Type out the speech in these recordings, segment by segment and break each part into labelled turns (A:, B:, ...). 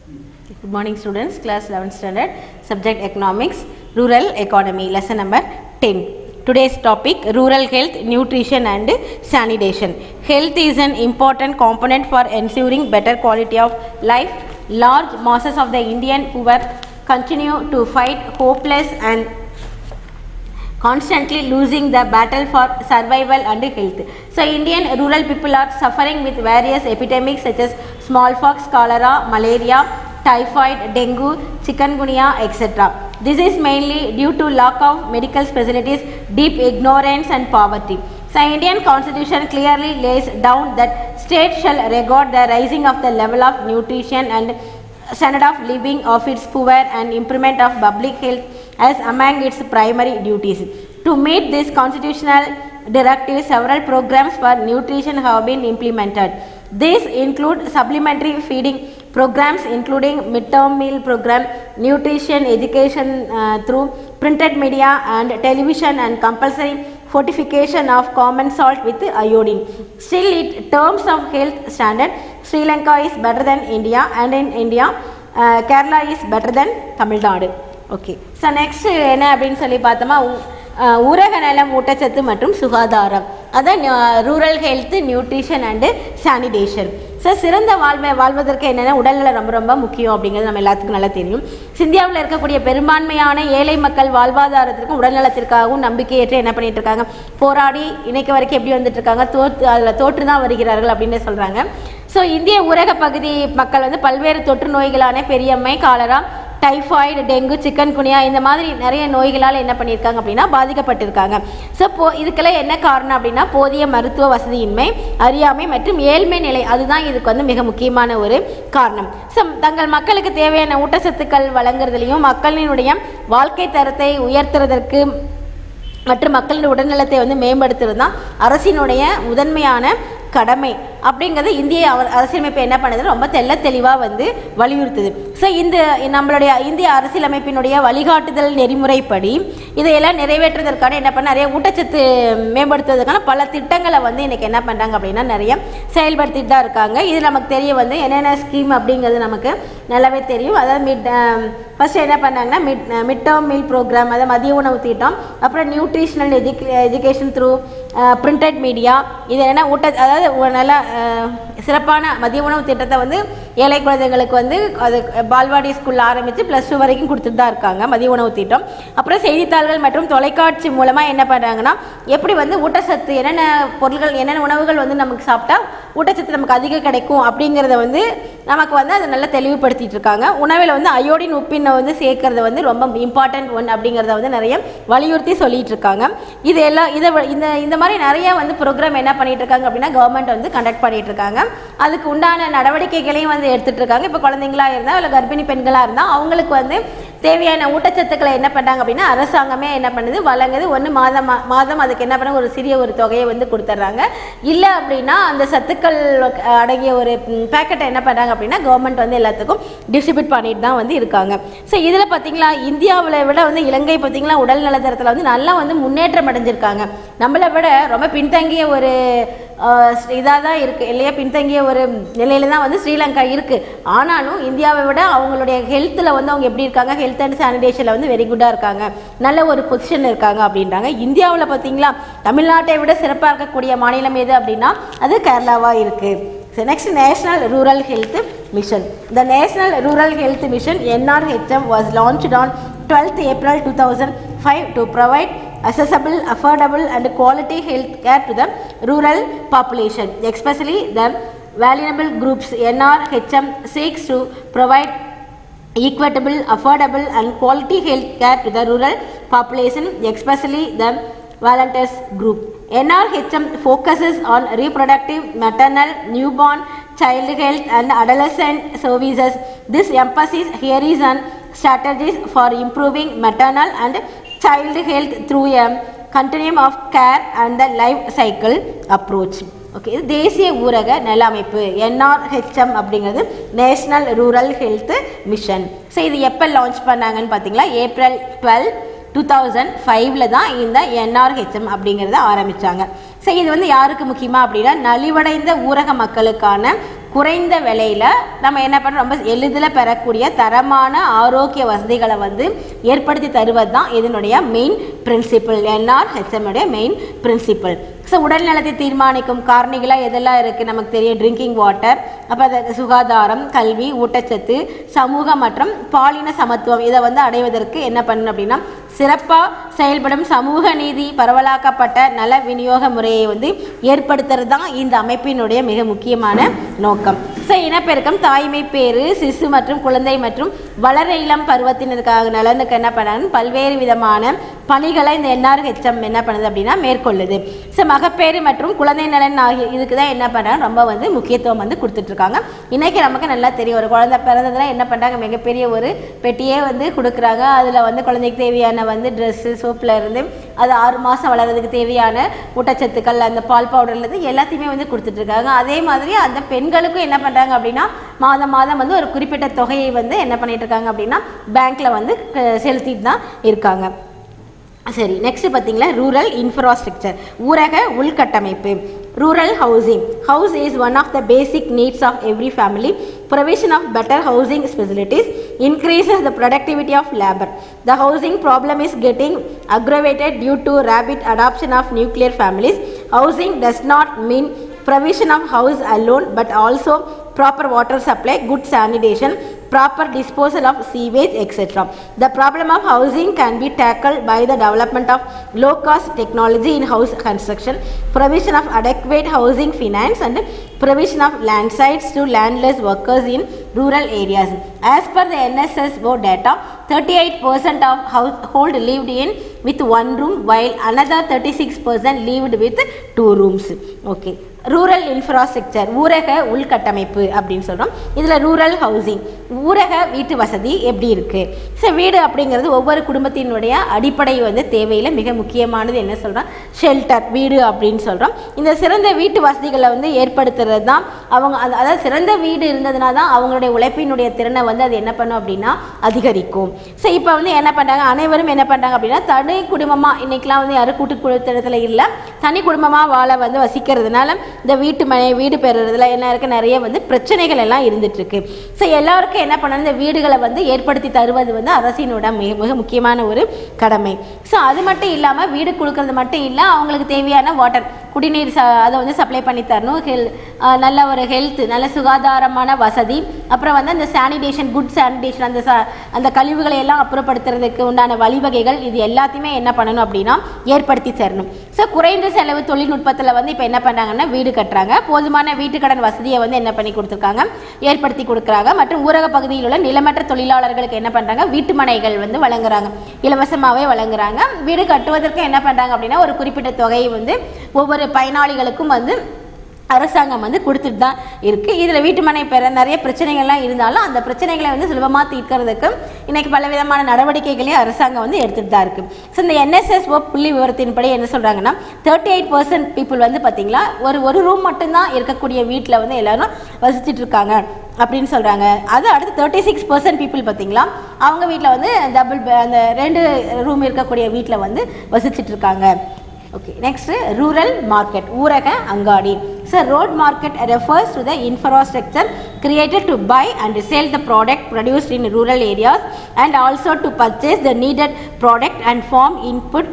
A: Good morning students, class 11th standard, subject economics, rural economy, lesson number 10. Today's topic, rural health, nutrition and sanitation. Health is an important component for ensuring better quality of life. Large masses of the Indian poor continue to fight hopeless and constantly losing the battle for survival and health. So Indian rural people are suffering with various epidemics such as smallpox, cholera, malaria, typhoid, dengue, chikungunya, etc. This is mainly due to lack of medical facilities, deep ignorance and poverty. So Indian constitution clearly lays down that state shall regard the rising of the level of nutrition and standard of living of its poor and improvement of public health as among its primary duties. To meet this constitutional directive, several programs for nutrition have been implemented. These include supplementary feeding programs including midterm meal program, nutrition education through printed media and television, and compulsory fortification of common salt with iodine. Still, in terms of health standard, Sri Lanka is better than India, and in India, Kerala is better than Tamil Nadu. Okay. So next என்ன அப்படின்னு சொல்லி பார்த்தோமா, ஊரக நலம், ஊட்டச்சத்து மற்றும் சுகாதாரம், அதான் rural health, nutrition and sanitation. So சிறந்த வாழ்வதற்கு என்னென்ன உடல்நலம் ரொம்ப ரொம்ப முக்கியம் அப்படிங்கிறது நம்ம எல்லாத்துக்கும் நல்லா தெரியும். இந்தியாவில் இருக்கக்கூடிய பெரும்பான்மையான ஏழை மக்கள் வாழ்வாதாரத்திற்கும் உடல்நலத்திற்காகவும் நம்பிக்கையற்று என்ன பண்ணிட்டு இருக்காங்க, போராடி இன்னைக்கு வரைக்கும் எப்படி வந்துட்டு இருக்காங்க, அதில் தோற்று தான் வருகிறார்கள் அப்படின்னு சொல்கிறாங்க. ஸோ இந்திய ஊரக பகுதி மக்கள் வந்து பல்வேறு தொற்று நோய்களான பெரியம்மை, காலரா, டைஃபாய்டு, டெங்கு, சிக்கன்குனியா இந்த மாதிரி நிறைய நோய்களால் என்ன பண்ணியிருக்காங்க அப்படின்னா பாதிக்கப்பட்டிருக்காங்க. ஸோ இதுக்கெல்லாம் என்ன காரணம் அப்படின்னா போதிய மருத்துவ வசதியின்மை, அறியாமை மற்றும் ஏழ்மை நிலை, அதுதான் இதுக்கு வந்து மிக முக்கியமான ஒரு காரணம். ஸோ தங்கள் மக்களுக்கு தேவையான ஊட்டச்சத்துக்கள் வழங்குறதுலையும் மக்களினுடைய வாழ்க்கை தரத்தை உயர்த்துறதற்கு மற்றும் மக்களின் உடல்நலத்தை வந்து மேம்படுத்துறது தான் அரசினுடைய முதன்மையான கடமை அப்படிங்கிறது இந்திய அரசியலமைப்பு என்ன பண்ணுது, ரொம்ப தெளிவாக வந்து வலியுறுத்துது. ஸோ இந்த நம்மளுடைய இந்திய அரசியலமைப்பினுடைய வழிகாட்டுதல் நெறிமுறைப்படி இதையெல்லாம் நிறைவேற்றுவதற்கான என்ன பண்ண நிறைய ஊட்டச்சத்து மேம்படுத்துவதற்கான பல திட்டங்களை வந்து இன்றைக்கி என்ன பண்ணுறாங்க அப்படின்னா நிறைய செயல்படுத்திட்டு தான் இருக்காங்க. இது நமக்கு தெரிய வந்து என்னென்ன ஸ்கீம் அப்படிங்கிறது நமக்கு நல்லாவே தெரியும். அதாவது ஃபஸ்ட்டு என்ன பண்ணாங்கன்னா மிட் டேர்ம் மீல் ப்ரோக்ராம், அதாவது மதிய உணவு திட்டம், அப்புறம் nutritional education through printed media, இது என்ன அதாவது நல்ல சிறப்பான மதிய உணவு திட்டத்தை வந்து ஏழை குழந்தைங்களுக்கு வந்து அது பால்வாடி ஸ்கூலில் ஆரம்பித்து +2 வரைக்கும் கொடுத்துட்டு தான் இருக்காங்க மதிய உணவு திட்டம். அப்புறம் செய்தித்தாள்கள் மற்றும் தொலைக்காட்சி மூலமாக என்ன பண்ணுறாங்கன்னா எப்படி வந்து ஊட்டச்சத்து என்னென்ன பொருட்கள் என்னென்ன உணவுகள் வந்து நமக்கு சாப்பிட்டா ஊட்டச்சத்து நமக்கு அதிகம் கிடைக்கும் அப்படிங்கிறத வந்து நமக்கு வந்து அதை நல்லா தெளிவுபடுத்திட்டு இருக்காங்க. உணவில் வந்து அயோடின் உப்பினை வந்து சேர்க்கறது வந்து ரொம்ப இம்பார்ட்டன்ட் ஒன் அப்படிங்கிறத வந்து நிறைய வலியுறுத்தி சொல்லிட்டு இருக்காங்க. இது எல்லாம் இந்த மாதிரி நிறைய வந்து ப்ரோக்ராம் என்ன பண்ணிட்டு இருக்காங்க அப்படின்னா கவர்மெண்ட் வந்து கண்டக்ட் பண்ணிட்டு இருக்காங்க. அதுக்கு உண்டான நடவடிக்கைகளையும் வந்து எடுத்துட்டு இருக்காங்க. இப்போ குழந்தைங்களா இருந்தால் இல்லை கர்ப்பிணி பெண்களாக இருந்தால் அவங்களுக்கு வந்து தேவையான ஊட்டச்சத்துக்களை என்ன பண்ணுறாங்க அப்படின்னா அரசாங்கமே என்ன பண்ணுது வழங்குது. ஒன்று மாதம் அதுக்கு என்ன பண்ண ஒரு சிறிய ஒரு தொகையை வந்து கொடுத்துட்றாங்க. இல்லை அப்படின்னா அந்த சத்துக்கள் அடங்கிய ஒரு பேக்கெட்டை என்ன பண்ணுறாங்க அப்படின்னா கவர்மெண்ட் வந்து எல்லாத்துக்கும் டிஸ்ட்ரிபியூட் பண்ணிட்டு தான் வந்து இருக்காங்க. ஸோ இதில் பார்த்திங்களா இந்தியாவில் விட வந்து இலங்கை பார்த்திங்களா உடல் நலத்தரத்தில் வந்து நல்லா வந்து முன்னேற்றம் அடைஞ்சிருக்காங்க. நம்மளை விட ரொம்ப பின்தங்கிய ஒரு இதாக தான் இருக்குது இல்லையா, பின்தங்கிய ஒரு நிலையில தான் வந்து ஸ்ரீலங்கா இருக்குது. ஆனாலும் இந்தியாவை விட அவங்களுடைய ஹெல்த்தில் வந்து அவங்க எப்படி இருக்காங்க, ஹெல்த் அண்ட் சானிடேஷனில் வந்து வெரி குட்டாக இருக்காங்க, நல்ல ஒரு பொசிஷன் இருக்காங்க அப்படின்றாங்க. இந்தியாவில் பார்த்திங்களா தமிழ்நாட்டை விட சிறப்பாக இருக்கக்கூடிய மாநிலம் எது அப்படின்னா அது கேரளாவாக இருக்குது. So next, National Rural Health Mission. The National Rural Health Mission NRHM was launched on 12th April 2005 to provide accessible, affordable and quality health care to the rural population, especially the vulnerable groups. NRHM seeks to provide equitable, affordable and quality health care to the rural population, especially the volunteers group. NRHM focuses on reproductive, maternal, newborn, child health and adolescent services. This emphasis here is on strategies for improving maternal and child health through a continuum of care and the life cycle approach. Okay, இது தேசிய ஊரக நல அமைப்பு NRHM அப்படிங்கிறது national rural health mission. So இது எப்போ launch பண்ணாங்கன்னு பார்த்தீங்களா April 12, 2005 தான் இந்த NRHM அப்படிங்கிறத ஆரம்பித்தாங்க. ஸோ இது வந்து யாருக்கு முக்கியமாக அப்படின்னா நலிவடைந்த ஊரக மக்களுக்கான குறைந்த விலையில் நம்ம என்ன பண்ணுறோம், ரொம்ப எளிதில் பெறக்கூடிய தரமான ஆரோக்கிய வசதிகளை வந்து ஏற்படுத்தி தருவது தான் இதனுடைய மெயின் பிரின்சிபிள், NRHM உடைய மெயின் பிரின்சிபிள். ஸோ உடல் நலத்தை தீர்மானிக்கும் காரணிகளாக எதெல்லாம் இருக்குது நமக்கு தெரியும். ட்ரிங்கிங் வாட்டர், அப்போ அது சுகாதாரம், கல்வி, ஊட்டச்சத்து, சமூக மற்றும் பாலின சமத்துவம், இதை வந்து அடைவதற்கு என்ன பண்ணணும் அப்படின்னா சிறப்பாக செயல்படும் சமூக நீதி பரவலாக்கப்பட்ட நல விநியோக முறையை வந்து ஏற்படுத்துறது தான் இந்த அமைப்பினுடைய மிக முக்கியமான நோக்கம். ஸோ இனப்பெருக்கம், தாய்மை பேறு, சிசு மற்றும் குழந்தை மற்றும் வளர இளம் பருவத்தினருக்காக நலனுக்கு என்ன பண்ணாங்க பல்வேறு விதமான பணிகளை இந்த NRHM என்ன பண்ணுது அப்படின்னா மேற்கொள்ளுது. ஸோ மகப்பேறு மற்றும் குழந்தை நலன் ஆகிய இதுக்கு தான் என்ன பண்ணுறாங்க ரொம்ப வந்து முக்கியத்துவம் வந்து கொடுத்துட்ருக்காங்க. இன்றைக்கி நமக்கு நல்லா தெரியும், ஒரு குழந்தை பிறந்ததுனா என்ன பண்ணுறாங்க, மிகப்பெரிய ஒரு பெட்டியே வந்து கொடுக்குறாங்க. அதில் வந்து குழந்தைக்கு தேவையான வந்து ட்ரெஸ்ஸு, சோப்பில் இருந்து அது 6 மாதம் வளர்கிறதுக்கு தேவையான ஊட்டச்சத்துக்கள், அந்த பால் பவுடர்லேருந்து எல்லாத்தையுமே வந்து கொடுத்துட்ருக்காங்க. அதே மாதிரி அந்த பெண்களுக்கும் என்ன பண்ணுறாங்க அப்படின்னா மாதம் மாதம் வந்து ஒரு குறிப்பிட்ட தொகையை வந்து என்ன பண்ணிட்டு இருக்காங்க அப்படின்னா பேங்க்கில் வந்து செலுத்திட்டு தான் இருக்காங்க. சரி, நெக்ஸ்ட் பார்த்தீங்களா ரூரல் இன்ஃப்ராஸ்ட்ரக்சர், ஊரக உள்கட்டமைப்பு. Rural housing. House is one of the basic needs of every family. Provision of better housing facilities increases the productivity of labor. The housing problem is getting aggravated due to rapid adoption of nuclear families. Housing does not mean provision of house alone, but also proper water supply, good sanitation, proper disposal of sewage, etc. The problem of housing can be tackled by the development of low-cost technology in house construction, provision of adequate housing finance, and provision of land sites to landless workers in rural areas. As per the NSSO data, 38% of household lived in with one room, while another 36% lived with 2 rooms. Okay. Rural infrastructure, ஊரக உள்கட்டமைப்பு அப்படின்னு சொல்கிறோம். இதில் rural housing, ஊரக வீட்டு வசதி எப்படி இருக்குது. ஸோ வீடு அப்படிங்கிறது ஒவ்வொரு குடும்பத்தினுடைய அடிப்படை வந்து தேவையில் மிக முக்கியமானது. என்ன சொல்கிறோம், ஷெல்டர், வீடு அப்படின்னு சொல்கிறோம். இந்த சிறந்த வீட்டு வசதிகளை வந்து ஏற்படுத்துறது தான் அவங்க, அதாவது சிறந்த வீடு இருந்ததுனா தான் அவங்களுடைய உழைப்பினுடைய திறனை வந்து அது என்ன பண்ணும் அப்படின்னா அதிகரிக்கும். ஸோ இப்போ வந்து என்ன பண்ணுறாங்க, அனைவரும் என்ன பண்ணுறாங்க அப்படின்னா தனி குடும்பமாக, இன்றைக்கெலாம் வந்து யாரும் கூட்டு குடும்பத்தில் இல்லை, தனி குடும்பமாக வாழ வந்து வசிக்கிறதுனால இந்த வீடு பெறுறதுல என்ன இருக்குது, நிறைய வந்து பிரச்சனைகள் எல்லாம் இருந்துகிட்ருக்கு. ஸோ எல்லாருக்கும் என்ன பண்ணணும், இந்த வீடுகளை வந்து ஏற்படுத்தி தருவது வந்து அரசினோட மிக மிக முக்கியமான ஒரு கடமை. ஸோ அது மட்டும் இல்லாமல் வீடு கொடுக்கறது மட்டும் இல்லை, அவங்களுக்கு தேவையான வாட்டர், குடிநீர் அதை வந்து சப்ளை பண்ணி தரணும். நல்ல ஒரு ஹெல்த், நல்ல சுகாதாரமான வசதி, அப்புறம் வந்து அந்த சானிடேஷன், குட் சானிடேஷன், அந்த கழிவுகளை எல்லாம் அப்புறப்படுத்துறதுக்கு உண்டான வழிவகைகள், இது எல்லாத்தையுமே என்ன பண்ணணும் அப்படின்னா ஏற்படுத்தி தரணும். ஸோ குறைந்த செலவு தொழில்நுட்பத்தில் வந்து இப்போ என்ன பண்ணுறாங்கன்னா வீடு கட்டுறாங்க. போதுமான வீட்டுக்கடன் வசதியை வந்து என்ன பண்ணி கொடுத்துருக்காங்க, ஏற்படுத்தி கொடுக்குறாங்க. மற்றும் ஊரக பகுதியில் உள்ள நிலமற்ற தொழிலாளர்களுக்கு என்ன பண்ணுறாங்க, வீட்டு மனைகள் வந்து வழங்குறாங்க, இலவசமாகவே வழங்குறாங்க. வீடு கட்டுவதற்கு என்ன பண்ணுறாங்க அப்படின்னா ஒரு குறிப்பிட்ட தொகையை வந்து ஒவ்வொரு பயனாளிகளுக்கும் வந்து அரசாங்கம் வந்து கொடுத்துட்டு தான் இருக்குது. இதில் வீட்டு மனை பெற நிறைய பிரச்சனைகள்லாம் இருந்தாலும் அந்த பிரச்சனைகளை வந்து சுலபமாக தீர்க்கிறதுக்கு இன்றைக்கி பல விதமான நடவடிக்கைகளையும் அரசாங்கம் வந்து எடுத்துகிட்டு தான் இருக்குது. ஸோ இந்த NSSO புள்ளி விவரத்தின்படி என்ன சொல்கிறாங்கன்னா 38% பீப்புள் வந்து பார்த்திங்களா ஒரு ரூம் மட்டும்தான் இருக்கக்கூடிய வீட்டில் வந்து எல்லோரும் வசிச்சுட்டு இருக்காங்க அப்படின்னு சொல்கிறாங்க. அது அடுத்து 36% பீப்புள் பார்த்திங்களா அவங்க வீட்டில் வந்து அந்த 2 ரூம் இருக்கக்கூடிய வீட்டில் வந்து வசிச்சுட்டு இருக்காங்க. Okay, next rural market, ஊரக அங்காடி. So road market refers to the infrastructure created to buy and sell the product produced in rural areas and also to purchase the needed product and farm input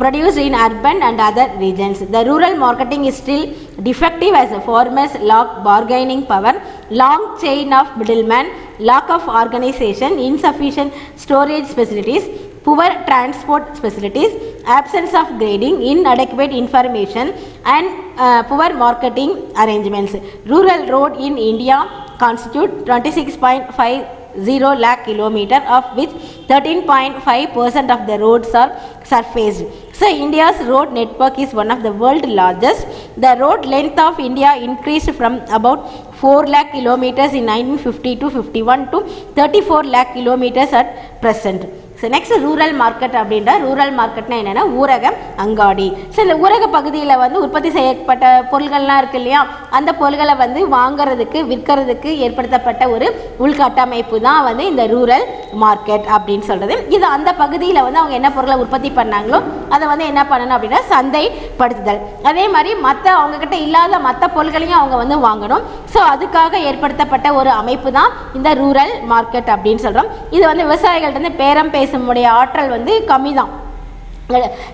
A: produced in urban and other regions. The rural marketing is still defective as the farmers lack bargaining power, long chain of middlemen, lack of organization, insufficient storage facilities, poor transport facilities, absence of grading, inadequate information, and poor marketing arrangements. Rural road in India constitute 26.50 lakh kilometer, of which 13.5% of the roads are surfaced. So India's road network is one of the world largest. The road length of India increased from about 4 lakh kilometers in 1950 to 51 to 34 lakh kilometers at present. So next rural market அப்படின்ற rural மார்க்கெட்னா என்னென்னா ஊரக அங்காடி. So இந்த ஊரக பகுதியில் வந்து உற்பத்தி செய்யப்பட்ட பொருள்கள்லாம் இருக்குது இல்லையா, அந்த பொருள்களை வந்து வாங்கிறதுக்கு விற்கிறதுக்கு ஏற்படுத்தப்பட்ட ஒரு உள்கட்டமைப்பு தான் வந்து இந்த ரூரல் மார்க்கெட் அப்படின்னு சொல்கிறது. இது அந்த பகுதியில் வந்து அவங்க என்ன பொருளை உற்பத்தி பண்ணாங்களோ அதை வந்து என்ன பண்ணணும் அப்படின்னா சந்தைப்படுத்துதல். அதே மாதிரி அவங்கக்கிட்ட இல்லாத மற்ற பொருட்களையும் அவங்க வந்து வாங்கணும். ஸோ அதுக்காக ஏற்படுத்தப்பட்ட ஒரு அமைப்பு தான் இந்த ரூரல் மார்க்கெட் அப்படின்னு சொல்கிறோம். இது வந்து விவசாயிகள்ட்ட வந்து பேரம் பேசுமுடைய ஆற்றல் வந்து கம்மி தான்.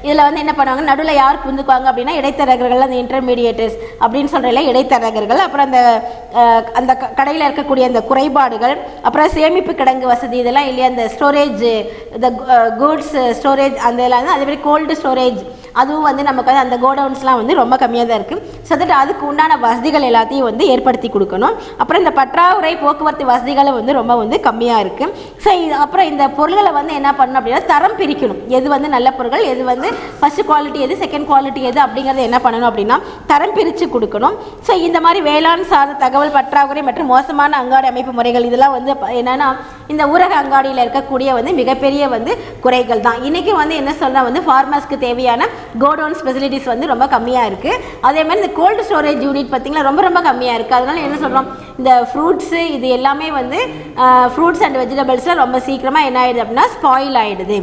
A: இதில் வந்து என்ன பண்ணுவாங்க, நடுவில் யார் புந்துக்குவாங்க அப்படின்னா இடைத்தரகர்கள், அந்த இன்டர்மீடியேட்டர்ஸ் அப்படின்னு சொல்கிறதில்ல இடைத்தரகர்கள். அப்புறம் அந்த கடையில் இருக்கக்கூடிய அந்த குறைபாடுகள், அப்புறம் சேமிப்பு கிடங்கு வசதி இதெல்லாம் இல்லையா, அந்த ஸ்டோரேஜ், இந்த கூட்ஸ் ஸ்டோரேஜ் அந்த எல்லாம், அதே மாதிரி கோல்டு ஸ்டோரேஜ் அதுவும் வந்து நமக்கு வந்து அந்த கோடவுன்ஸ்லாம் வந்து ரொம்ப கம்மியாக தான் இருக்குது. ஸோ தட் அதுக்கு உண்டான வசதிகள் எல்லாத்தையும் வந்து ஏற்படுத்தி கொடுக்கணும். அப்புறம் இந்த பற்றாக்குறை போக்குவரத்து வசதிகளும் வந்து ரொம்ப வந்து கம்மியாக இருக்குது. ஸோ அப்புறம் இந்த பொருள்களை வந்து என்ன பண்ணணும் அப்படின்னா தரம் பிரிக்கணும். எது வந்து நல்ல பொருட்கள், எது வந்து ஃபர்ஸ்ட் குவாலிட்டி, எது செகண்ட் குவாலிட்டி, எது அப்படிங்கிறத என்ன பண்ணணும் அப்படின்னா தரம் பிரித்து கொடுக்கணும். ஸோ இந்த மாதிரி வேளாண் சார்ந்த தகவல் பற்றாக்குறை மற்றும் மோசமான அங்காடி அமைப்பு முறைகள் இதெல்லாம் வந்து என்னென்னா இந்த ஊரக அங்காடியில் இருக்கக்கூடிய வந்து மிகப்பெரிய வந்து குறைகள் தான். இன்றைக்கி வந்து என்ன சொல்கிறேன் வந்து ஃபார்மர்ஸ்க்கு தேவையான கோடவுன்ஸ் ஃபெசிலிட்டிஸ் வந்து ரொம்ப கம்மியாக இருக்குது. அதே மாதிரி இந்த கோல்டு ஸ்டோரேஜ் யூனிட் பார்த்திங்கன்னா ரொம்ப ரொம்ப கம்மியாக இருக்குது. அதனால் என்ன சொல்கிறோம், இந்த ஃப்ரூட்ஸு இது எல்லாமே வந்து ஃப்ரூட்ஸ் அண்ட் வெஜிடபிள்ஸ்லாம் ரொம்ப சீக்கிரமாக என்ன ஆகிடுது அப்படின்னா ஸ்பாயில் ஆகிடுது.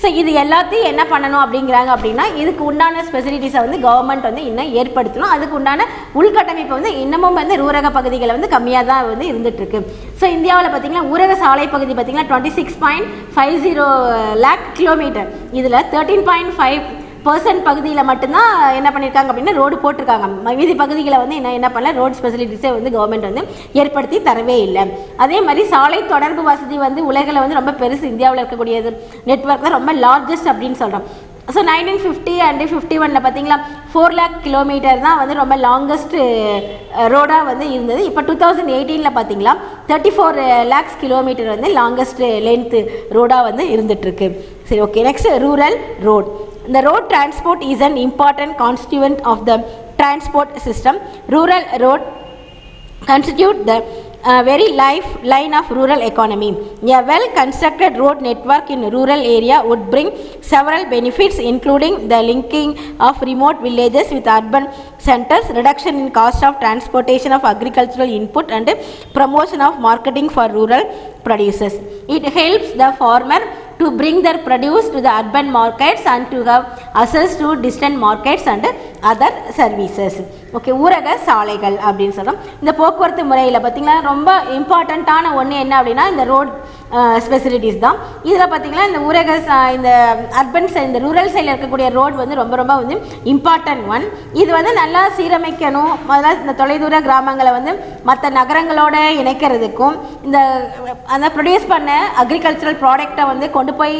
A: ஸோ இது எல்லாத்தையும் என்ன பண்ணணும் அப்படிங்கிறாங்க அப்படின்னா இதுக்கு உண்டான ஃபெசிலிட்டிஸை வந்து கவர்மெண்ட் வந்து இன்னும் ஏற்படுத்தணும். அதுக்கு உண்டான உள்கட்டமைப்பு வந்து இன்னமும் வந்து ஊரக பகுதிகளை வந்து கம்மியாக தான் வந்து இருந்துகிட்ருக்கு. ஸோ இந்தியாவில் பார்த்திங்கன்னா ஊரக சாலை பகுதி பார்த்திங்கன்னா 26.50 lakh கிலோமீட்டர். இதில் 13.5% பகுதியில் மட்டும்தான் என்ன பண்ணியிருக்காங்க அப்படின்னா ரோடு போட்டிருக்காங்க. மீதி பகுதிகளை வந்து என்ன பண்ணல, ரோட் ஃபெசிலிட்டிஸே வந்து கவர்மெண்ட் வந்து ஏற்படுத்தி தரவே இல்லை. அதே மாதிரி சாலை தொடர்பு வசதி வந்து உலகில் வந்து ரொம்ப பெருசு. இந்தியாவில் இருக்கக்கூடியது நெட்வொர்க் தான் ரொம்ப லார்ஜஸ்ட் அப்படின்னு சொல்கிறோம். ஸோ 1950 and 51 பார்த்தீங்களா 4 lakh கிலோமீட்டர் தான் வந்து ரொம்ப லாங்கஸ்ட் ரோடாக வந்து இருந்தது. இப்போ 2018 பார்த்தீங்களா 34 lakhs கிலோமீட்டர் வந்து லாங்கஸ்ட் லென்த்து ரோடாக வந்து இருந்துகிட்ருக்கு. சரி, okay. Next rural road. The road transport is an important constituent of the transport system. Rural road constitute the very lifeline of rural economy. A well-constructed road network in rural area would bring several benefits, including the linking of remote villages with urban centers, reduction in cost of transportation of agricultural input, and promotion of marketing for rural producers. It helps the farmer to bring their produce to the urban markets and to have access to distant markets and other services. Okay, ஊரக சாலைகள் அப்படின்னு சொல்கிறோம். இந்த போக்குவரத்து முறையில் பார்த்திங்கன்னா ரொம்ப இம்பார்ட்டண்ட்டான ஒன்று என்ன அப்படின்னா இந்த ரோட் ஃபெசிலிட்டிஸ் தான். இதில் பார்த்திங்கன்னா இந்த ஊரக இந்த அர்பன் சைடு, இந்த ரூரல் சைடில் இருக்கக்கூடிய ரோடு வந்து ரொம்ப ரொம்ப வந்து இம்பார்ட்டன்ட் ஒன். இது வந்து நல்லா சீரமைக்கணும். முதல்ல இந்த தொலைதூர கிராமங்களை வந்து மற்ற நகரங்களோட இணைக்கிறதுக்கும் இந்த அந்த ப்ரொடியூஸ் பண்ண அக்ரிகல்ச்சரல் ப்ராடக்டை வந்து கொண்டு போய்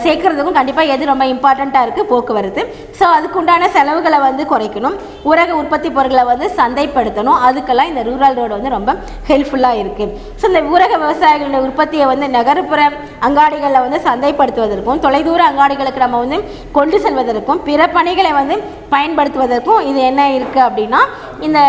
A: சேர்க்கறதுக்கும் கண்டிப்பாக எது ரொம்ப இம்பார்ட்டண்ட்டாக இருக்குது, போக்குவரத்து. ஸோ அதுக்குண்டான செலவுகளை வந்து குறைக்கணும், ஊரக உற்பத்தி பொருட்களை வந்து சந்தைப்படுத்தணும். அதுக்கெல்லாம் இந்த ரூரல் ரோடு வந்து ரொம்ப ஹெல்ப்ஃபுல்லாக இருக்குது. ஸோ இந்த ஊரக விவசாயிகளுடைய உற்பத்தியை வந்து நகர்ப்புற அங்காடிகளில் வந்து சந்தைப்படுத்துவதற்கும், தொலைதூர அங்காடிகளுக்கு நம்ம வந்து கொண்டு செல்வதற்கும், பிற பணிகளை வந்து பயன்படுத்துவதற்கும் இது என்ன இருக்குது அப்படின்னா இந்த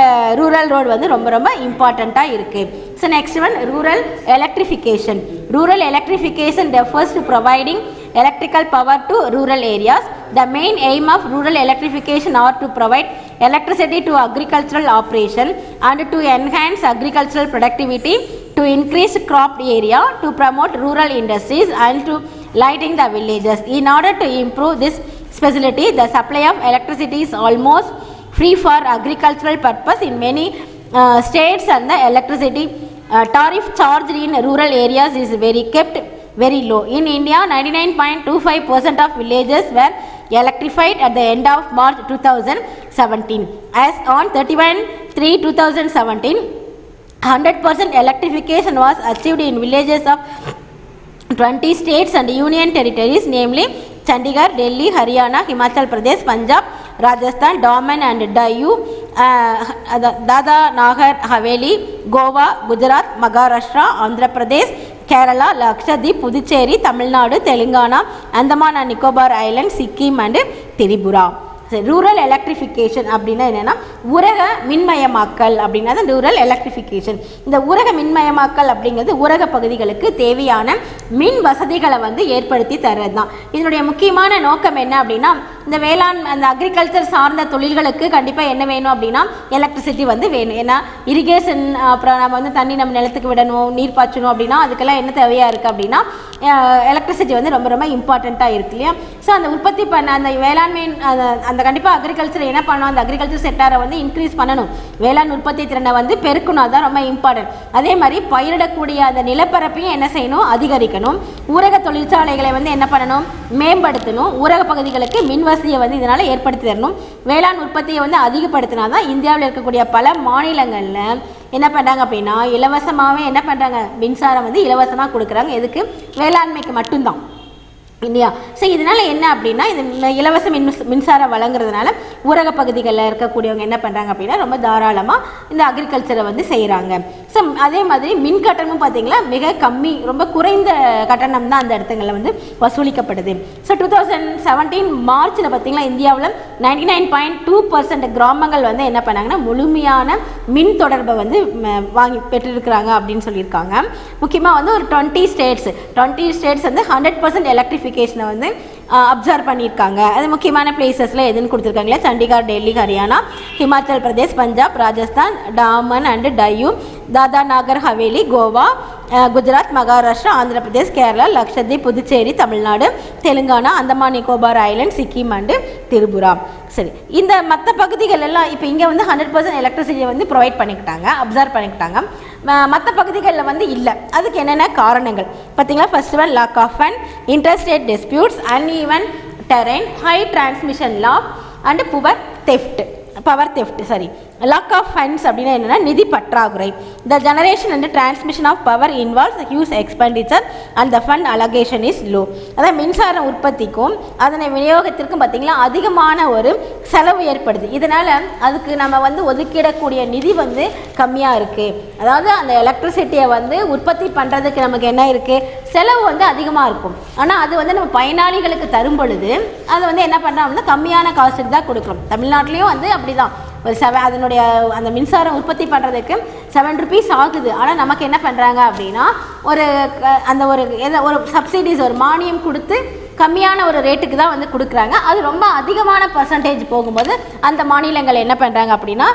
A: ரூரல் ரோடு வந்து ரொம்ப ரொம்ப இம்பார்ட்டண்ட்டாக இருக்குது. So next one, rural electrification. Rural electrification refers to providing electrical power to rural areas. The main aim of rural electrification are to provide electricity to agricultural operation and to enhance agricultural productivity, to increase crop area, to promote rural industries and to lighting the villages. In order to improve this facility, the supply of electricity is almost free for agricultural purpose in many states, and the electricity tariff charged in rural areas is kept very low. In India, 99.25% of villages were electrified at the end of March 2017. As on 31/3/2017, 100% electrification was achieved in villages of 20 states and union territories, namely Chandigarh, Delhi, Haryana, Himachal Pradesh, Punjab, Rajasthan, Daman and Diu, Dada Nagar Haveli, Goa, Gujarat, Maharashtra, Andhra Pradesh, Kerala, Lakshadweep, Puducherry, Tamil Nadu, Telangana, Andaman and Nicobar Islands, Sikkim and Tripura. So, rural electrification அப்படின்னா என்னென்னா ஊரக மின்மயமாக்கல் அப்படின்னா தான் rural electrification. இந்த ஊரக மின்மயமாக்கல் அப்படிங்கிறது ஊரக பகுதிகளுக்கு தேவையான மின் வசதிகளை வந்து ஏற்படுத்தி தர்றது தான். இதனுடைய முக்கியமான நோக்கம் என்ன அப்படின்னா இந்த வேளாண் அந்த அக்ரிகல்ச்சர் சார்ந்த தொழில்களுக்கு கண்டிப்பாக என்ன வேணும் அப்படின்னா எலக்ட்ரிசிட்டி வந்து வேணும். ஏன்னா இரிகேஷன் அப்புறம் நம்ம வந்து தண்ணி நம்ம நிலத்துக்கு விடணும், நீர் பாய்ச்சணும் அப்படின்னா அதுக்கெல்லாம் என்ன தேவையாக இருக்குது அப்படின்னா எலக்ட்ரிசிட்டி வந்து ரொம்ப ரொம்ப இம்பார்ட்டண்ட்டாக இருக்கு இல்லையா. ஸோ அந்த உற்பத்தி பண்ண அந்த வேளாண்மை அந்த கண்டிப்பாக அக்ரிகல்ச்சர் என்ன பண்ணணும், அந்த அக்ரிகல்ச்சர் செக்டாரை வந்து இன்க்ரீஸ் பண்ணணும், வேளாண் உற்பத்தி திறனை வந்து பெருக்கணும், அதுதான் ரொம்ப இம்பார்ட்டன்ட். அதே மாதிரி பயிரிடக்கூடிய அந்த நிலப்பரப்பையும் என்ன செய்யணும், அதிகரிக்கணும். ஊரக தொழிற்சாலைகளை வந்து என்ன பண்ணணும், மேம்படுத்தணும். ஊரக பகுதிகளுக்கு மின் வசதியை வந்து இதனால் ஏற்படுத்தி தரணும். வேளாண் உற்பத்தியை வந்து அதிகப்படுத்தினா தான் இந்தியாவில் இருக்கக்கூடிய பல மாநிலங்களில் என்ன பண்ணுறாங்க அப்படின்னா இலவசமாகவே என்ன பண்ணுறாங்க, மின்சாரம் வந்து இலவசமாக கொடுக்குறாங்க. எதுக்கு, வேளாண்மைக்கு மட்டும்தான் இல்லையா. ஸோ இதனால் என்ன அப்படின்னா இந்த இலவச மின்சாரம் வழங்குறதுனால ஊரக பகுதிகளில் இருக்கக்கூடியவங்க என்ன பண்ணுறாங்க அப்படின்னா ரொம்ப தாராளமாக இந்த அக்ரிகல்ச்சரை வந்து செய்கிறாங்க. ஸோ அதே மாதிரி மின் கட்டணமும் பார்த்திங்களா மிக கம்மி, ரொம்ப குறைந்த கட்டணம் தான் அந்த இடத்துங்களில் வந்து வசூலிக்கப்படுது. ஸோ 2017 மார்ச்சில் பார்த்திங்களா இந்தியாவில் 99.2% கிராமங்கள் வந்து என்ன பண்ணாங்கன்னா முழுமையான மின் தொடர்பை வந்து வாங்கி பெற்றிருக்கிறாங்க அப்படின்னு சொல்லியிருக்காங்க. முக்கியமாக வந்து ஒரு 20 ஸ்டேட்ஸ் வந்து 100% எலக்ட்ரிஃபிகேஷனை வந்து அப்சர்வ் பண்ணியிருக்காங்க. அது முக்கியமான பிளேசஸில் எதுன்னு கொடுத்துருக்காங்களே, Chandigarh, Delhi, Haryana, Himachal Pradesh, Punjab, Rajasthan, Daman and Diu, Dadra Nagar Haveli, Goa, Gujarat, Maharashtra, Andhra Pradesh, Kerala, Lakshadweep, Puducherry, Tamil Nadu, Telangana, Andaman Nicobar island, Sikkim and Tripura. சரி, இந்த மற்ற பகுதிகள் எல்லாம் இப்போ இங்கே வந்து 100% எலக்ட்ரிசிட்டியை வந்து ப்ரொவைட் பண்ணிக்கிட்டாங்க, அப்சர்வ் பண்ணிக்கிட்டாங்க. மற்ற பகுதிகளில் வந்து இல்லை. அதுக்கு என்னென்ன காரணங்கள் பார்த்தீங்களா, first one lack of and interstate disputes, uneven terrain, high transmission loss and power theft lack of funds அப்படின்னா என்னென்னா நிதி பற்றாக்குறை. The generation and transmission of power involves huge expenditure and the fund allocation is low. அதாவது மின்சார உற்பத்திக்கும் அதனை விநியோகத்திற்கும் பார்த்திங்கன்னா அதிகமான ஒரு செலவு ஏற்படுது. இதனால் அதுக்கு நம்ம வந்து ஒதுக்கிடக்கூடிய நிதி வந்து கம்மியாக இருக்குது. அதாவது அந்த எலக்ட்ரிசிட்டியை வந்து உற்பத்தி பண்ணுறதுக்கு நமக்கு என்ன இருக்குது, செலவு வந்து அதிகமாக இருக்கும். ஆனால் அது வந்து நம்ம பயனாளிகளுக்கு தரும் பொழுது அதை வந்து என்ன பண்ணுறோம் அப்படின்னா கம்மியான காசுக்கு தான் கொடுக்குறோம். தமிழ்நாட்டிலையும் வந்து அப்படி தான் ஒரு அதனுடைய அந்த மின்சாரம் உற்பத்தி பண்ணுறதுக்கு 7 rupees ஆகுது. ஆனால் நமக்கு என்ன பண்ணுறாங்க அப்படின்னா ஒரு சப்சிடிஸ், ஒரு மானியம் கொடுத்து கம்மியான ஒரு ரேட்டுக்கு தான் வந்து கொடுக்குறாங்க. அது ரொம்ப அதிகமான பர்சன்டேஜ் போகும்போது அந்த மாநிலங்கள் என்ன பண்ணுறாங்க அப்படின்னா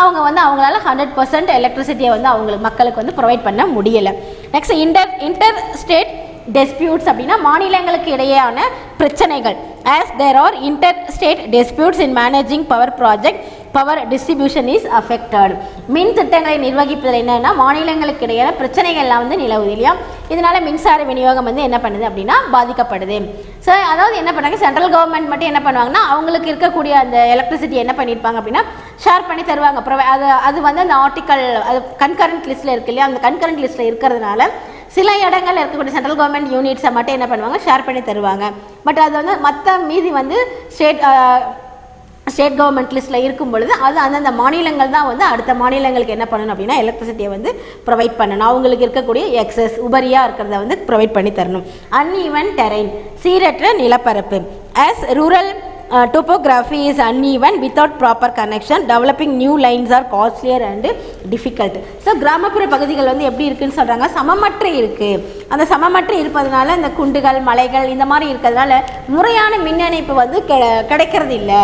A: அவங்க வந்து அவங்களால 100% எலக்ட்ரிசிட்டியை வந்து அவங்களுக்கு மக்களுக்கு வந்து ப்ரொவைட் பண்ண முடியலை. நெக்ஸ்ட் இன்டர் ஸ்டேட் disputes அப்படின்னா மாநிலங்களுக்கு இடையேயான பிரச்சனைகள். as there are interstate disputes in managing power project, power distribution is affected. மின் திட்டங்களை நிர்வகிப்பதில் என்னன்னா மாநிலங்களுக்கு இடையேயான பிரச்சனைகள் எல்லாம் வந்து நிலவுது இல்லையா. இதனால மின்சார விநியோகம் வந்து என்ன பண்ணுது அப்படின்னா பாதிக்கப்படுது. ஸோ அதாவது என்ன பண்ணுறாங்க, சென்ட்ரல் கவர்மெண்ட் மட்டும் என்ன பண்ணுவாங்கன்னா அவங்களுக்கு இருக்கக்கூடிய அந்த எலக்ட்ரிசிட்டி என்ன பண்ணியிருப்பாங்க அப்படின்னா ஷேர் பண்ணி தருவாங்க. அது வந்து அந்த ஆர்டிக்கல் அது கன்கரண்ட் லிஸ்ட்டில் இருக்கு இல்லையா. அந்த கன்கரண்ட் லிஸ்ட்டில் இருக்கிறதுனால சில இடங்களில் இருக்கக்கூடிய சென்ட்ரல் கவர்மெண்ட் யூனிட்ஸை மட்டும் என்ன பண்ணுவாங்க, ஷேர் பண்ணி தருவாங்க. பட் அது வந்து மற்ற மீதி வந்து ஸ்டேட் கவர்மெண்ட் லிஸ்ட்டில் இருக்கும் பொழுது அது அந்தந்த மாநிலங்கள் தான் வந்து அடுத்த மாநிலங்களுக்கு என்ன பண்ணணும் அப்படின்னா எலக்ட்ரிசிட்டியை வந்து ப்ரொவைட் பண்ணணும். அவங்களுக்கு இருக்கக்கூடிய எக்ஸஸ் உபரியாக இருக்கிறத வந்து ப்ரொவைட் பண்ணி தரணும். அன்ஈவன் டெரைன், சீரற்ற நிலப்பரப்பு. as rural topography is uneven without proper connection, developing new lines are costlier and difficult. So கிராமப்புற பகுதிகள் வந்து எப்படி இருக்குன்னு சொல்கிறாங்க, சமமற்ற இருக்குது. அந்த சமமற்ற இருப்பதனால இந்த குண்டுகள், மலைகள் இந்த மாதிரி இருக்கிறதுனால முறையான மின் இணைப்பு வந்து கிடைக்கிறது இல்லை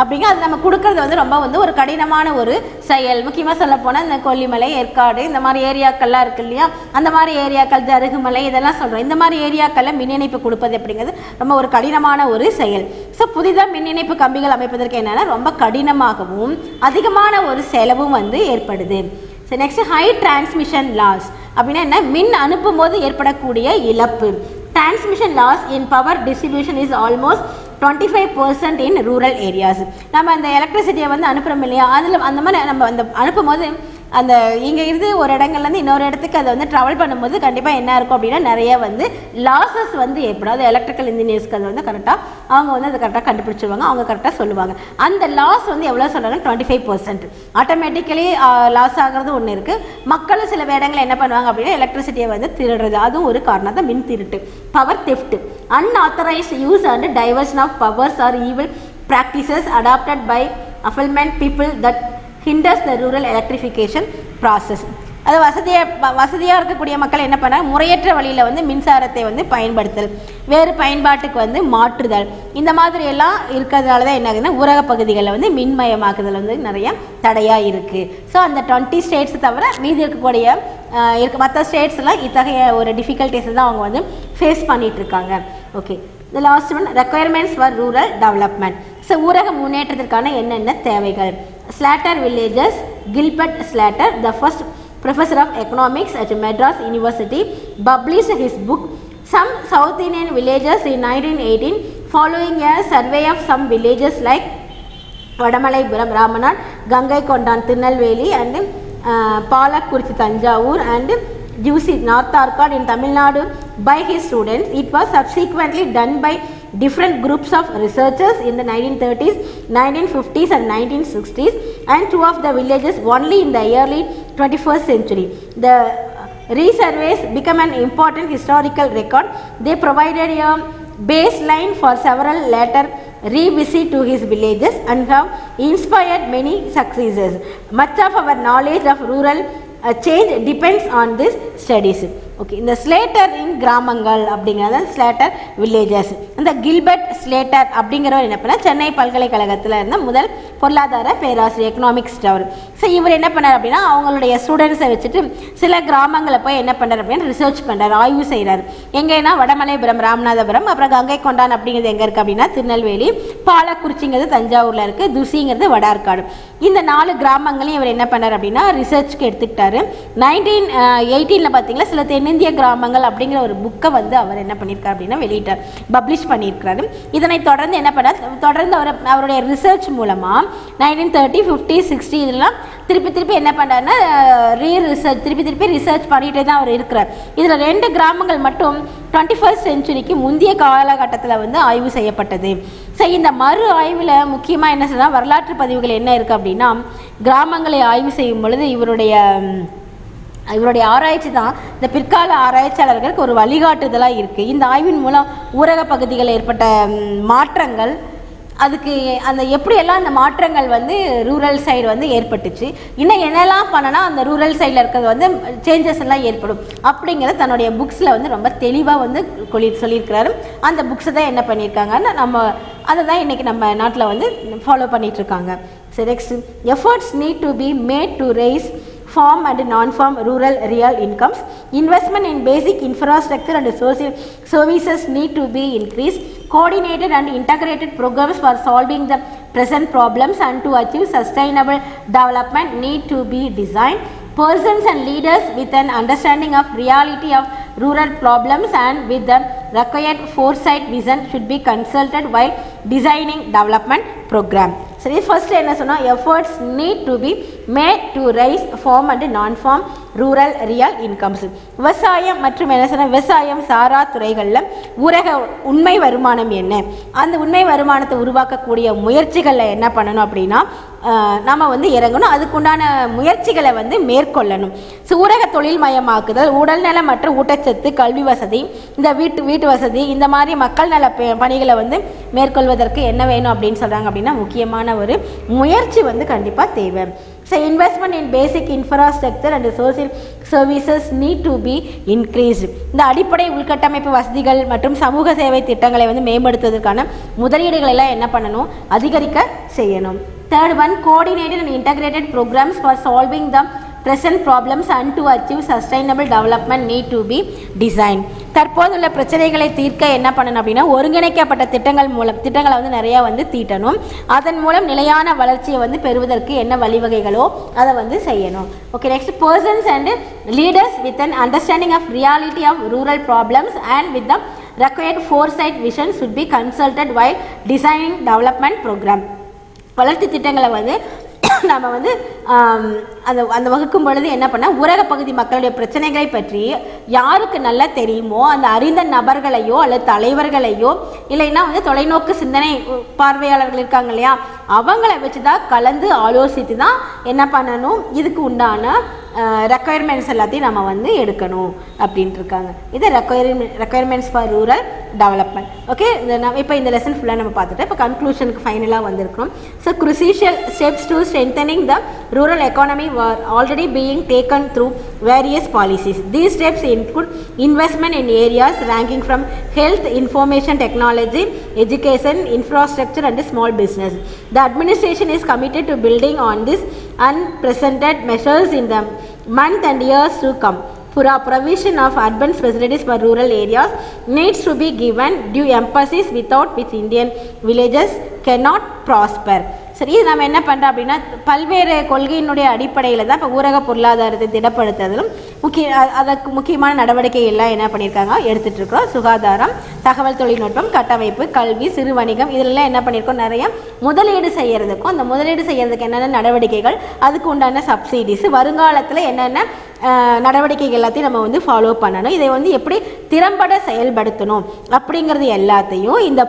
A: அப்படிங்க. அது நம்ம கொடுக்கறது வந்து ரொம்ப வந்து ஒரு கடினமான ஒரு செயல். முக்கியமாக சொல்ல போனால் இந்த கொல்லிமலை, ஏற்காடு இந்த மாதிரி ஏரியாக்கள்லாம் இருக்குது இல்லையா. அந்த மாதிரி ஏரியாக்கள், ஜருகுமலை இதெல்லாம் சொல்கிறோம். இந்த மாதிரி ஏரியாக்களில் மின் இணைப்பு கொடுப்பது அப்படிங்கிறது ரொம்ப ஒரு கடினமான ஒரு செயல். ஸோ புதிதாக மின் இணைப்பு கம்பிகள் அமைப்பதற்கு என்னென்னா ரொம்ப கடினமாகவும் அதிகமான ஒரு செலவும் வந்து ஏற்படுது. So next high transmission loss அப்படின்னா என்ன, மின் அனுப்பும் போது ஏற்படக்கூடிய இழப்பு. Transmission loss in power distribution is almost 25% in rural areas. நம்ம அந்த எலக்ட்ரிசிட்டியை வந்து அனுப்புகிறோம் இல்லையா, அதில் அந்த மாதிரி நம்ம அந்த அனுப்பும்போது அந்த இங்கே இருந்து ஒரு இடங்கள்லேருந்து இன்னொரு இடத்துக்கு அதை வந்து ட்ராவல் பண்ணும்போது கண்டிப்பாக என்ன இருக்கும் அப்படின்னா நிறைய வந்து லாஸஸ் வந்து ஏற்படும். அது எலக்ட்ரிக்கல் இன்ஜினியர்ஸ்க்கு அது வந்து கரெக்டாக அவங்க வந்து அதை கரெக்டாக கண்டுபிடிச்சிருவாங்க, அவங்க கரெக்டாக சொல்லுவாங்க. அந்த லாஸ் வந்து எவ்வளோ சொல்கிறாங்க, 25%. ஆட்டோமேட்டிக்கலி லாஸ் ஆகிறது ஒன்று இருக்குது. மக்களும் சில இடங்களில் என்ன பண்ணுவாங்க அப்படின்னா எலக்ட்ரிசிட்டியை வந்து திருடுறது, அதுவும் ஒரு காரணம் தான் மின் திருட்டு. Power theft, unauthorised use and diversion of powers are even practices adopted by affluent people that hinders the rural electrification process. அது வசதியாக இருக்கக்கூடிய மக்கள் என்ன பண்ணால் முறையற்ற வழியில் வந்து மின்சாரத்தை வந்து பயன்படுத்தல், வேறு பயன்பாட்டுக்கு வந்து மாற்றுதல், இந்த மாதிரி எல்லாம் இருக்கிறதுனால தான் என்ன ஆகுதுன்னா ஊரக பகுதிகளில் வந்து மின்மயமாக்குதல் வந்து நிறைய தடையாக இருக்குது. ஸோ அந்த 20 ஸ்டேட்ஸ் தவிர மீதி இருக்கக்கூடிய மற்ற ஸ்டேட்ஸ்லாம் இத்தகைய ஒரு டிஃபிகல்ட்டிஸை தான் அவங்க வந்து ஃபேஸ் பண்ணிகிட்ருக்காங்க. Okay, the last one requirements for rural development. So ஊரக முன்னேற்றத்திற்கான என்னென்ன தேவைகள்? Slater villages, Gilbert Slater, the first professor of economics at Madras University, published his book Some South Indian Villages in 1918, following a survey of some villages like Vadamalaippuram, Ramanad, Gangaikondan, Tirunelveli and Palakkurchi, Tanjavur and Jusi, North Arcot in Tamil Nadu by his students. It was subsequently done by different groups of researchers in the 1930s, 1950s and 1960s, and two of the villages only in the early 21st century. The resurveys become an important historical record. They provided a baseline for several later revisit to his villages and have inspired many successes. Much of our knowledge of rural change depends on this studies. Okay, இந்த Slater இன் கிராமங்கள் அப்படிங்கிறத Slater villages. இந்த Gilbert Slater அப்படிங்கிறவர் என்ன பண்ணால் சென்னை பல்கலைக்கழகத்தில் இருந்த முதல் பொருளாதார பேராசிரியர், எக்கனாமிக்ஸ் அவர். ஸோ இவர் என்ன பண்ணார் அப்படின்னா அவங்களுடைய ஸ்டூடெண்ட்ஸை வச்சுட்டு சில கிராமங்களை போய் என்ன பண்ணுறார் அப்படின்னா ரிசர்ச் பண்ணுறாரு, ஆய்வு செய்கிறார். எங்கேன்னா வடமலைபுரம், ராமநாதபுரம், அப்புறம் கங்கை கொண்டான் அப்படிங்கிறது எங்கே இருக்குது அப்படின்னா திருநெல்வேலி, பாலக்குறிச்சிங்கிறது தஞ்சாவூரில் இருக்குது, துசிங்கிறது வடார்காடு. இந்த 4 கிராமங்களையும் இவர் என்ன பண்ணார் அப்படின்னா ரிசர்ச்சுக்கு எடுத்துக்கிட்டாரு. 1918 பார்த்தீங்கன்னா சில தென்னிந்திய கிராமங்கள் அப்படிங்கிற ஒரு புக்கை வந்து அவர் என்ன பண்ணியிருக்காரு அப்படின்னா வெளியிட்டார், பப்ளிஷ் பண்ணியிருக்கிறாரு. இதனை தொடர்ந்து என்ன பண்ணார், தொடர்ந்து அவருடைய ரிசர்ச் மூலமாக 1930, 50, 60 இதெல்லாம் திருப்பி என்ன பண்ணுறாருன்னா திருப்பி ரிசர்ச் பண்ணிகிட்டே தான் அவர் இருக்கிறார். இதில் 2 கிராமங்கள் மட்டும் 21st செஞ்சுரிக்கு முந்தைய காலகட்டத்தில் வந்து ஆய்வு செய்யப்பட்டது. ஸோ இந்த மறு ஆய்வில் முக்கியமாக என்ன சொன்னால் வரலாற்று பதிவுகள் என்ன இருக்குது அப்படின்னா கிராமங்களை ஆய்வு செய்யும் பொழுது இவருடைய ஆராய்ச்சி தான் இந்த பிற்கால ஆராய்ச்சியாளர்களுக்கு ஒரு வழிகாட்டுதலாக இருக்குது. இந்த ஆய்வின் மூலம் ஊரக பகுதிகளில் ஏற்பட்ட மாற்றங்கள், அதுக்கு அந்த எப்படியெல்லாம் அந்த மாற்றங்கள் வந்து ரூரல் சைடு வந்து ஏற்பட்டுச்சு, இன்னும் என்னெல்லாம் பண்ணனா அந்த ரூரல் சைடில் இருக்கிறது வந்து சேஞ்சஸ் எல்லாம் ஏற்படும் அப்படிங்கிறத தன்னுடைய புக்ஸில் வந்து ரொம்ப தெளிவாக வந்து சொல்லியிருக்கிறாரு. அந்த புக்ஸை தான் என்ன பண்ணியிருக்காங்கன்னா நம்ம அதை தான் இன்றைக்கி நம்ம நாட்டில் வந்து ஃபாலோ பண்ணிகிட்ருக்காங்க. சரி, next efforts need to be made to rice farm and non-farm rural real incomes. Investment in basic infrastructure and social services need to be increased. Coordinated and integrated programs for solving the present problems and to achieve sustainable development need to be designed. Persons and leaders with an understanding of reality of rural problems and with the required foresight vision should be consulted while designing development program. சரி, first என்ன சொன்னால் efforts need to be made to raise farm and non farm rural real incomes. விவசாயம் மற்றும் என்ன சொன்னால் விவசாயம் சாரா துறைகளில் ஊரக உண்மை வருமானம் என்ன, அந்த உண்மை வருமானத்தை உருவாக்கக்கூடிய முயற்சிகளில் என்ன பண்ணணும் அப்படின்னா நம்ம வந்து இறங்கணும், அதுக்குண்டான முயற்சிகளை வந்து மேற்கொள்ளணும். ஸோ ஊரக தொழில் மயமாக்குதல், உடல்நலம் மற்றும் ஊட்டச்சத்து, கல்வி வசதி, இந்த வீட்டு வசதி, இந்த மாதிரி மக்கள் நல பணிகளை வந்து மேற்கொள்வதற்கு என்ன வேணும் அப்படின்னு சொல்கிறாங்க அப்படின்னா முக்கியமான ஒரு முயற்சி வந்து கண்டிப்பாக தேவை. So investment in basic infrastructure and social services NEET to B increased. இந்த அடிப்படை உள்கட்டமைப்பு வசதிகள் மற்றும் சமூக சேவை திட்டங்களை வந்து மேம்படுத்துவதற்கான முதலீடுகள் எல்லாம் என்ன பண்ணணும், அதிகரிக்க செய்யணும். Third one, coordinated and integrated programs for solving the present problems and to achieve sustainable development need to be designed. தற்போதுள்ள பிரச்சனைகளை தீர்க்க என்ன பண்ணணும் அப்படின்னா ஒருங்கிணைக்கப்பட்ட திட்டங்களை வந்து நிறையா வந்து தீட்டணும். அதன் மூலம் நிலையான வளர்ச்சியை வந்து பெறுவதற்கு என்ன வழிவகைகளோ அதை வந்து செய்யணும். Okay, next persons and leaders with an understanding of reality of rural problems and with the required foresight vision should be consulted while designing development program. வளர்ச்சி திட்டங்களை வந்து நம்ம வந்து அந்த வகுக்கும் பொழுது என்ன பண்ண ஊரக பகுதி மக்களுடைய பிரச்சனைகளை பற்றி யாருக்கு நல்லா தெரியுமோ அந்த அறிந்த நபர்களையோ அல்லது தலைவர்களையோ இல்லைன்னா வந்து தொலைநோக்கு சிந்தனை பார்வையாளர்கள் இருக்காங்க இல்லையா, அவங்கள வச்சு தான் கலந்து ஆலோசித்து தான் என்ன பண்ணணும், இதுக்கு உண்டான ரெக்குயர்மெண்ட்ஸ் எல்லாத்தையும் நம்ம வந்து எடுக்கணும் அப்படின்ட்டு இருக்காங்க. இது requirements for rural development. Okay, இப்போ இந்த லெசன் ஃபுல்லாக நம்ம பார்த்துட்டு இப்போ கன்க்ளூஷனுக்கு ஃபைனலாக வந்திருக்கிறோம். So crucial steps to strengthening the rural economy were already being taken through various policies. These steps include investment in areas ranging from health, information technology, education, infrastructure and small business. The administration is committed to building on this unprecedented measures in the month and years to come. Provision of urban facilities for rural areas needs to be given due emphasis, without which Indian villages cannot prosper. சரி, இது நம்ம என்ன பண்ணுறோம் அப்படின்னா பல்வேறு கொள்கையினுடைய அடிப்படையில் தான் இப்போ ஊரக பொருளாதாரத்தை திடப்படுத்துறதும் அதற்கு முக்கியமான நடவடிக்கைகள்லாம் என்ன பண்ணியிருக்காங்க எடுத்துகிட்டு இருக்கிறோம். சுகாதாரம், தகவல் தொழில்நுட்பம், கட்டமைப்பு, கல்வி, சிறு வணிகம், இதெல்லாம் என்ன பண்ணியிருக்கோம், நிறைய முதலீடு செய்கிறதுக்கும் அந்த முதலீடு செய்கிறதுக்கு என்னென்ன நடவடிக்கைகள், அதுக்கு உண்டான சப்சிடிஸ், வருங்காலத்தில் என்னென்ன நடவடிக்கைகள் எல்லாத்தையும் நம்ம வந்து ஃபாலோ பண்ணணும், இதை வந்து எப்படி திறம்பட செயல்படுத்தணும் அப்படிங்கிறது எல்லாத்தையும் இந்த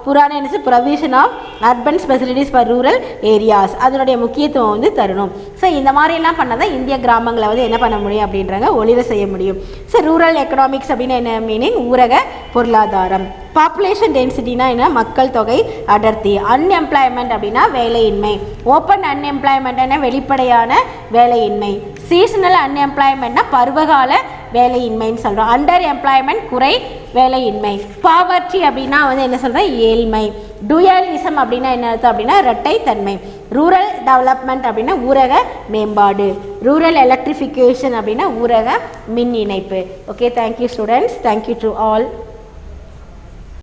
A: PURA provision of urban facilities for rural areas அதனுடைய முக்கியத்துவம் வந்து தரணும். ஸோ இந்த மாதிரிலாம் பண்ணால் தான் இந்திய கிராமங்களை வந்து என்ன பண்ண முடியும் அப்படின்றாங்க, ஒளிர செய்ய முடியும். ஸோ ரூரல் எக்கனாமிக்ஸ் அப்படின்னு என்ன மீனிங், ஊரக பொருளாதாரம். பாப்புலேஷன் டென்சிட்டினா என்ன, மக்கள் தொகை அடர்த்தி. அன்எம்ப்ளாய்மெண்ட் அப்படின்னா வேலையின்மை. ஓப்பன் அன்எம்ப்ளாய்மெண்ட் என்ன, வெளிப்படையான வேலையின்மை. சீசனல் அன்எம்ப்ளாய்மெண்ட்னா பருவகால வேலையின்மைன்னு சொல்கிறோம். அண்டர் எம்ப்ளாய்மெண்ட் குறை வேலையின்மை. பாவர்ட்டி அப்படின்னா வந்து என்ன சொல்கிறோம், ஏழ்மை. டுயலிசம் அப்படின்னா என்ன அர்த்தம் அப்படின்னா இரட்டைத்தன்மை. ரூரல் டெவலப்மெண்ட் அப்படின்னா ஊரக மேம்பாடு. ரூரல் எலக்ட்ரிஃபிகேஷன் அப்படின்னா ஊரக மின் இணைப்பு. Okay, thank you students, thank you to all.